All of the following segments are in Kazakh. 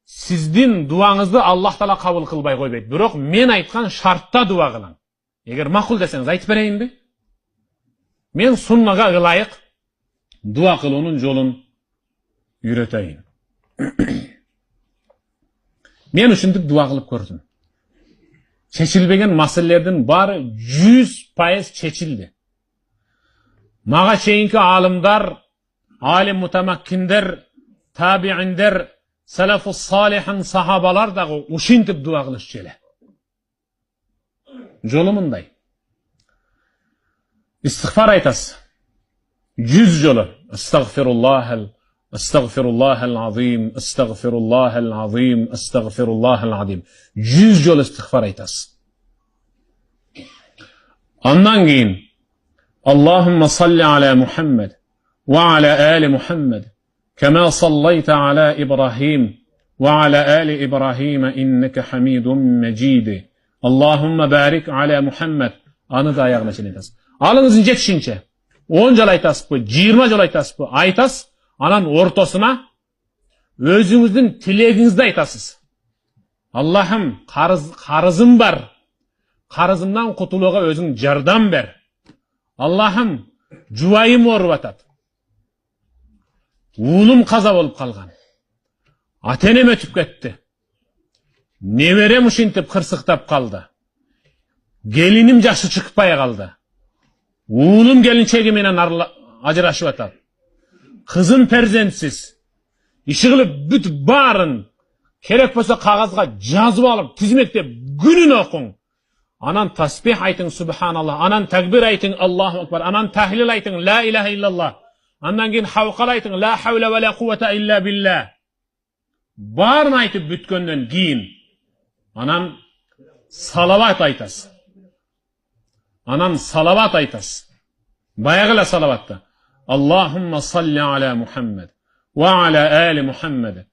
Sizdin duаңызды Аллах Таала кабыл кылбай койбойт. Бирок мен айткан шартта дуа кылам. Эгер макул десеңиз айтып берейинби? Мен суннага ылайык дуа кылуунун жолун үйрөтөйүн. Мен ушинтип дуа кылып көрдүм. Чечилбеген маселелердин баары 100% чечилди. Мага чейинки алымдар, алим мутамаккиндер, табииндер, салафус салихин сахабалар дагы ушинтип дуа кылышчу эле. Жолу мындай. İstiğfar aytas. 100 жолу. Estağfirullahal azim, estağfirullahal azim, estağfirullahal azim. 100 жолу istiğfar aytas. Ondan keyin Allahümme salli ala Muhammed ve ala ali Muhammed kema sallayta ala İbrahim ve ala ali İbrahim inneke hamidun mecid. Allahümme barik ala Muhammed. Anı da ayağına çene aytas. Alыңыздың жетишинче 10 жол айтасызбы, 20 жол айтасызбы, айтасыз, анан ортосуна өзүңүздүн тилегиңизди айтасыз. Аллахым, карызым бар. Карызымдан кутулууга өзүң жардам бер. Аллахым, жубайым ооруп атат. Уулум каза болуп калган. Ата-энем өтүп кетти. Неберем ушинтип кырсыктап калды. Келиним жашы чыкпай калды. Уулум келинчеги менен ажырашып атат. Кызым перзентсиз. Иши кылып бүт баарын керек болсо кагазга жазып алып, тизмектеп күнүн окуң. Анан tasbih айтың субханаллах, анан такбир айтың Аллаху акбар, анан тахлил айтың ла илаха иллаллах. Андан кийин хавкал айтың ла хавла ва ла куввата илля билла. Баарын айтып бүткөндөн кийин анан салават айтасыз. Анан салават айтасыз. Баягыла салаватта. Аллахумма салли аля Мухаммед ва аля али Мухаммед.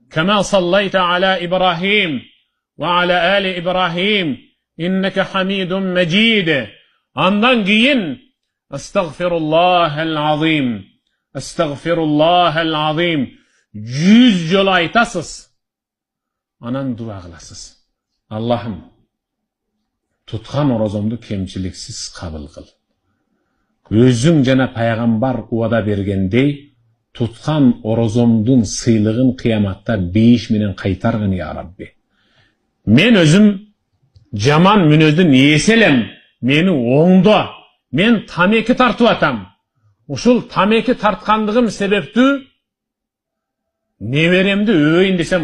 Кама саллайта аля Ибрахим ва аля али Ибрахим. Иннеке хамидун меджид. Андан кийин Астагфируllahal azim. Астагфируllahal azim. 100 жолу айтасыз. Анан дуа кыласыз. Аллахым, tutkan orozomdu kemçiliksiz kabul kıl. Özün jana paygambar uada bergendey, tutkan orozomdun sıylığın kıyamatta 5 menen kaytargın ya Rabbi. Men özüm jaman münözdün yeselem, meni oңdo, men tameki tartıp atam. Uşul tameki tartkandığım sebeptü neveremdi öğün desem